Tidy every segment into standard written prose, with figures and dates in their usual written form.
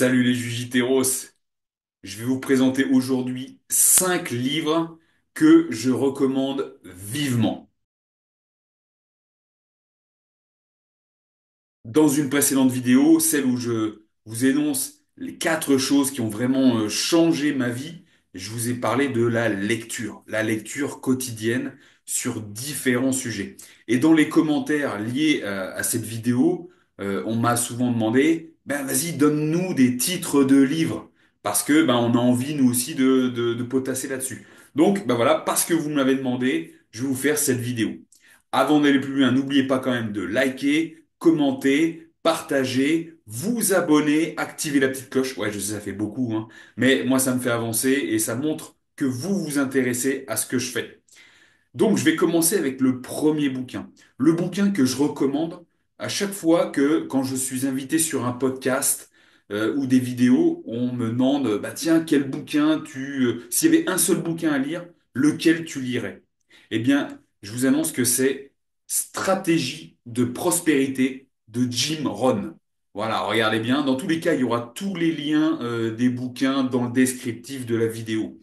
Salut les Jujiteros, je vais vous présenter aujourd'hui 5 livres que je recommande vivement. Dans une précédente vidéo, celle où je vous énonce les 4 choses qui ont vraiment changé ma vie, je vous ai parlé de la lecture quotidienne sur différents sujets. Et dans les commentaires liés à cette vidéo, on m'a souvent demandé, ben vas-y, donne-nous des titres de livres, parce que ben on a envie nous aussi de potasser là-dessus. Donc ben voilà, parce que vous me l'avez demandé, je vais vous faire cette vidéo. Avant d'aller plus loin, n'oubliez pas quand même de liker, commenter, partager, vous abonner, activer la petite cloche. Ouais, je sais, ça fait beaucoup, hein, mais moi, ça me fait avancer et ça montre que vous vous intéressez à ce que je fais. Donc, je vais commencer avec le premier bouquin. Le bouquin que je recommande à chaque fois que, quand je suis invité sur un podcast ou des vidéos, on me demande, bah tiens, quel bouquin s'il y avait un seul bouquin à lire, lequel tu lirais? Eh bien, je vous annonce que c'est Stratégie de prospérité de Jim Rohn. Voilà, regardez bien. Dans tous les cas, il y aura tous les liens des bouquins dans le descriptif de la vidéo.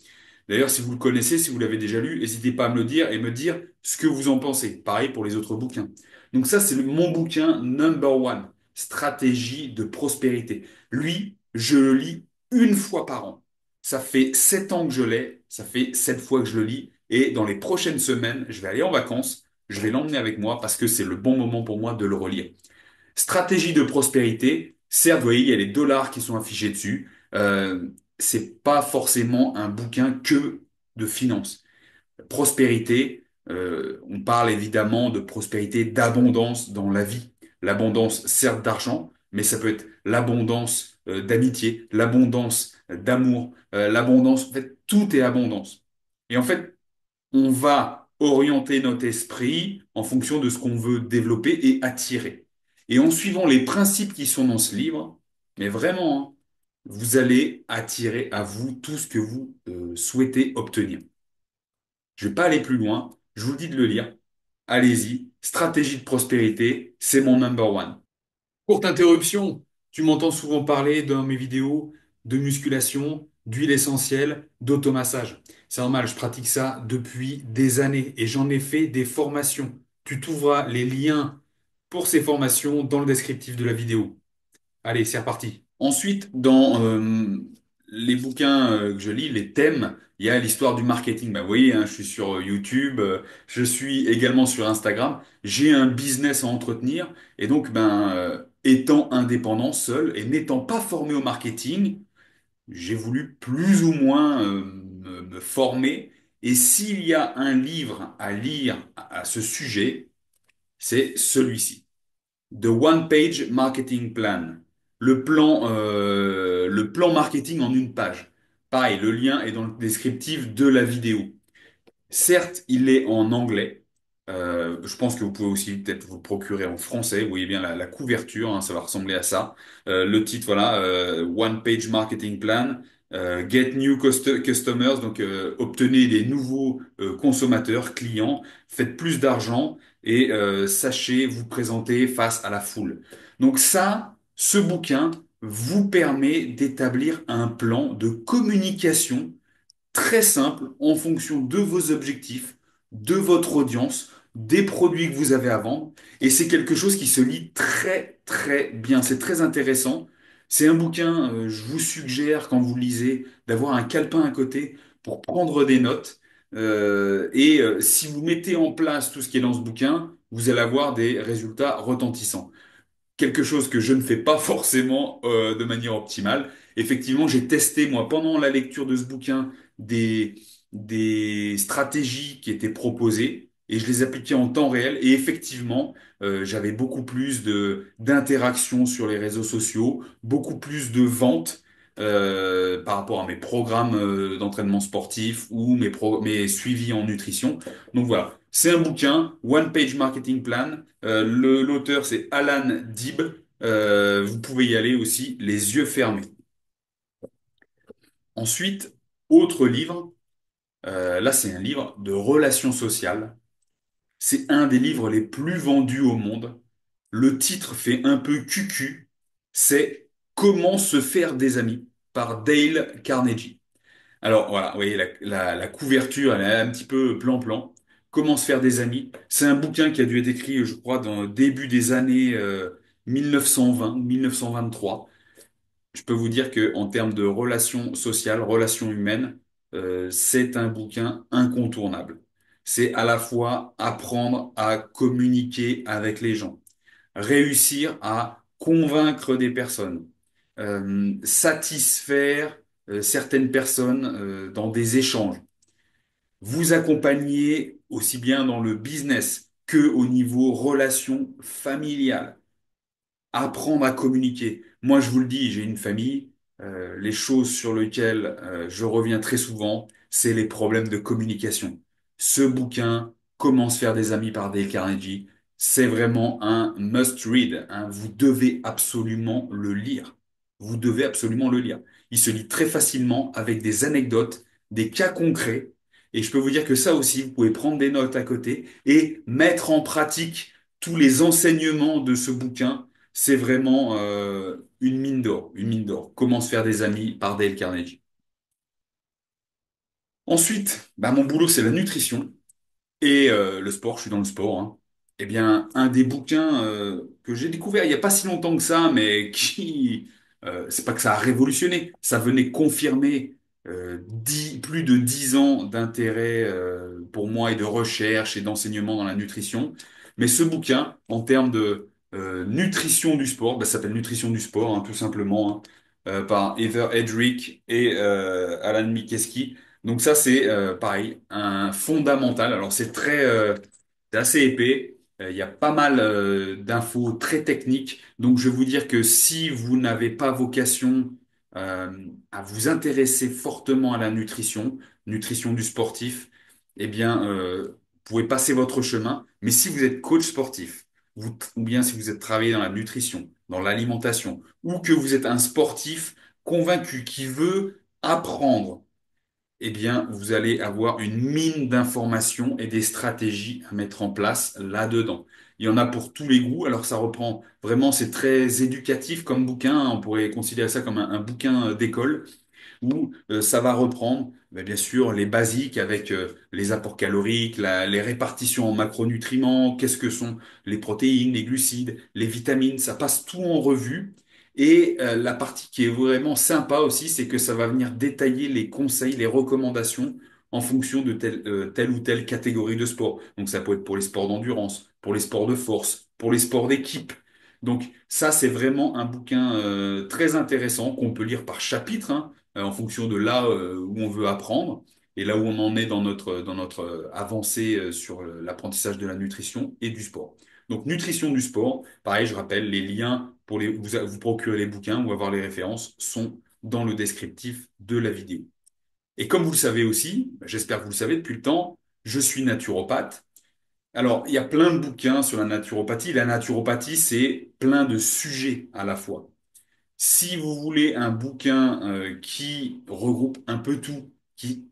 D'ailleurs, si vous le connaissez, si vous l'avez déjà lu, n'hésitez pas à me le dire et me dire ce que vous en pensez. Pareil pour les autres bouquins. Donc ça, c'est mon bouquin number one, Stratégie de prospérité. Lui, je le lis une fois par an. Ça fait 7 ans que je l'ai, ça fait 7 fois que je le lis. Et dans les prochaines semaines, je vais aller en vacances, je vais l'emmener avec moi parce que c'est le bon moment pour moi de le relire. Stratégie de prospérité, certes, vous voyez, il y a les dollars qui sont affichés dessus. C'est pas forcément un bouquin que de finance. Prospérité, on parle évidemment de prospérité, d'abondance dans la vie. L'abondance, certes, d'argent, mais ça peut être l'abondance d'amitié, l'abondance d'amour, l'abondance, en fait, tout est abondance. Et en fait, on va orienter notre esprit en fonction de ce qu'on veut développer et attirer. Et en suivant les principes qui sont dans ce livre, mais vraiment, hein, vous allez attirer à vous tout ce que vous souhaitez obtenir. Je vais pas aller plus loin, je vous dis de le lire. Allez-y, Stratégie de prospérité, c'est mon number one. Courte interruption. Tu m'entends souvent parler dans mes vidéos de musculation, d'huile essentielle, d'automassage. C'est normal, je pratique ça depuis des années et j'en ai fait des formations. Tu trouveras les liens pour ces formations dans le descriptif de la vidéo. Allez, c'est reparti. Ensuite, dans les bouquins que je lis, les thèmes, il y a l'histoire du marketing. Bah, vous voyez, hein, je suis sur YouTube, je suis également sur Instagram. J'ai un business à entretenir et donc, étant indépendant, seul et n'étant pas formé au marketing, j'ai voulu plus ou moins me former. Et s'il y a un livre à lire à ce sujet, c'est celui-ci. The One Page Marketing Plan. Le plan marketing en une page. Pareil, le lien est dans le descriptif de la vidéo. Certes, il est en anglais. Je pense que vous pouvez aussi peut-être vous le procurer en français. Vous voyez bien la couverture, hein, ça va ressembler à ça. Le titre, voilà, One Page Marketing Plan. Get New Customers, donc obtenez des nouveaux consommateurs, clients, faites plus d'argent et sachez vous présenter face à la foule. Donc ça, ce bouquin vous permet d'établir un plan de communication très simple en fonction de vos objectifs, de votre audience, des produits que vous avez à vendre. Et c'est quelque chose qui se lit très très bien. C'est très intéressant. C'est un bouquin, je vous suggère quand vous le lisez d'avoir un calepin à côté pour prendre des notes. Si vous mettez en place tout ce qui est dans ce bouquin, vous allez avoir des résultats retentissants, quelque chose que je ne fais pas forcément de manière optimale. Effectivement, j'ai testé, moi, pendant la lecture de ce bouquin, des, des stratégies qui étaient proposées et je les appliquais en temps réel. Et effectivement, j'avais beaucoup plus d'interactions sur les réseaux sociaux, beaucoup plus de ventes par rapport à mes programmes d'entraînement sportif ou mes suivis en nutrition. Donc voilà, c'est un bouquin, One Page Marketing Plan. L'auteur, c'est Alan Dib. Vous pouvez y aller aussi les yeux fermés. Ensuite, autre livre. Là, c'est un livre de relations sociales. C'est un des livres les plus vendus au monde. Le titre fait un peu cucu. C'est Comment se faire des amis par Dale Carnegie. Alors voilà, vous voyez, la couverture, elle est un petit peu plan-plan. Comment se faire des amis. C'est un bouquin qui a dû être écrit, je crois, dans le début des années 1920 ou 1923. Je peux vous dire que en termes de relations sociales, relations humaines, c'est un bouquin incontournable. C'est à la fois apprendre à communiquer avec les gens, réussir à convaincre des personnes, satisfaire certaines personnes dans des échanges, vous accompagner aussi bien dans le business que au niveau relations familiales, apprendre à communiquer. Moi, je vous le dis, j'ai une famille. Les choses sur lesquelles je reviens très souvent, c'est les problèmes de communication. Ce bouquin, Comment se faire des amis par Dale Carnegie, c'est vraiment un must-read, hein. Vous devez absolument le lire. Vous devez absolument le lire. Il se lit très facilement avec des anecdotes, des cas concrets. Et je peux vous dire que ça aussi, vous pouvez prendre des notes à côté et mettre en pratique tous les enseignements de ce bouquin. C'est vraiment une mine d'or, une mine d'or. Comment se faire des amis par Dale Carnegie. Ensuite, bah, mon boulot, c'est la nutrition et le sport. Je suis dans le sport, hein. Eh bien, un des bouquins que j'ai découvert il n'y a pas si longtemps que ça, mais qui, c'est pas que ça a révolutionné, ça venait confirmer plus de 10 ans d'intérêt pour moi et de recherche et d'enseignement dans la nutrition. Mais ce bouquin, en termes de nutrition du sport, bah, ça s'appelle Nutrition du sport, hein, tout simplement, hein, par Heather Edrick et Alan Mikeski. Donc ça, c'est pareil, un fondamental. Alors c'est assez épais. Il y a pas mal d'infos très techniques. Donc je vais vous dire que si vous n'avez pas vocation euh, à vous intéresser fortement à la nutrition, nutrition du sportif, eh bien, vous pouvez passer votre chemin. Mais si vous êtes coach sportif, ou bien si vous êtes travaillé dans la nutrition, dans l'alimentation, ou que vous êtes un sportif convaincu qui veut apprendre, eh bien, vous allez avoir une mine d'informations et des stratégies à mettre en place là-dedans. Il y en a pour tous les goûts. Alors, ça reprend vraiment, c'est très éducatif comme bouquin. On pourrait considérer ça comme un bouquin d'école où ça va reprendre, bien sûr, les basiques avec les apports caloriques, les répartitions en macronutriments, qu'est-ce que sont les protéines, les glucides, les vitamines, ça passe tout en revue. Et la partie qui est vraiment sympa aussi, c'est que ça va venir détailler les conseils, les recommandations en fonction de telle ou telle catégorie de sport. Donc ça peut être pour les sports d'endurance, pour les sports de force, pour les sports d'équipe. Donc ça, c'est vraiment un bouquin très intéressant qu'on peut lire par chapitre, hein, en fonction de là où on veut apprendre et là où on en est dans notre avancée sur l'apprentissage de la nutrition et du sport. Donc, nutrition du sport, pareil, je rappelle, les liens pour vous procurer les bouquins ou avoir les références sont dans le descriptif de la vidéo. Et comme vous le savez aussi, j'espère que vous le savez depuis le temps, je suis naturopathe. Alors, il y a plein de bouquins sur la naturopathie. La naturopathie, c'est plein de sujets à la fois. Si vous voulez un bouquin qui regroupe un peu tout, qui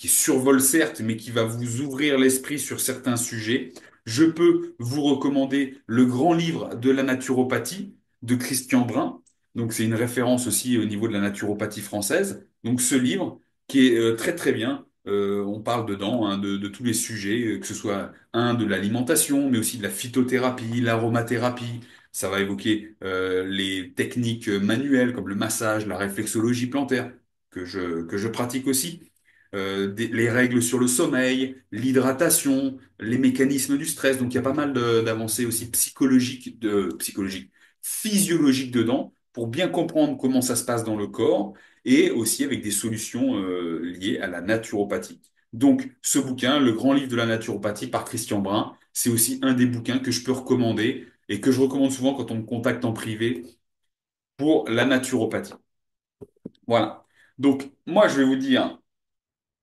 survole certes, mais qui va vous ouvrir l'esprit sur certains sujets, je peux vous recommander le grand livre de la naturopathie de Christian Brun. Donc c'est une référence aussi au niveau de la naturopathie française. Donc ce livre qui est très très bien. On parle dedans hein, de tous les sujets, que ce soit de l'alimentation, mais aussi de la phytothérapie, l'aromathérapie. Ça va évoquer les techniques manuelles comme le massage, la réflexologie plantaire, que je pratique aussi, les règles sur le sommeil, l'hydratation, les mécanismes du stress. Donc il y a pas mal d'avancées aussi psychologiques, physiologiques dedans pour bien comprendre comment ça se passe dans le corps et aussi avec des solutions liées à la naturopathie. Donc ce bouquin, Le grand livre de la naturopathie par Christian Brun, c'est aussi un des bouquins que je peux recommander et que je recommande souvent quand on me contacte en privé pour la naturopathie. Voilà. Donc, moi, je vais vous dire,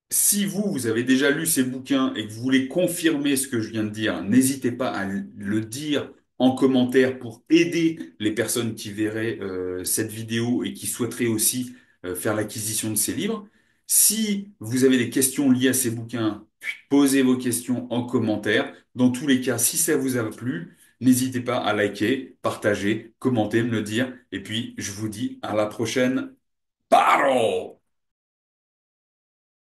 si vous avez déjà lu ces bouquins et que vous voulez confirmer ce que je viens de dire, n'hésitez pas à le dire en commentaire pour aider les personnes qui verraient cette vidéo et qui souhaiteraient aussi faire l'acquisition de ces livres. Si vous avez des questions liées à ces bouquins, posez vos questions en commentaire. Dans tous les cas, si ça vous a plu, N'hésitez pas à liker, partager, commenter, me le dire. Et puis, je vous dis à la prochaine. Paro!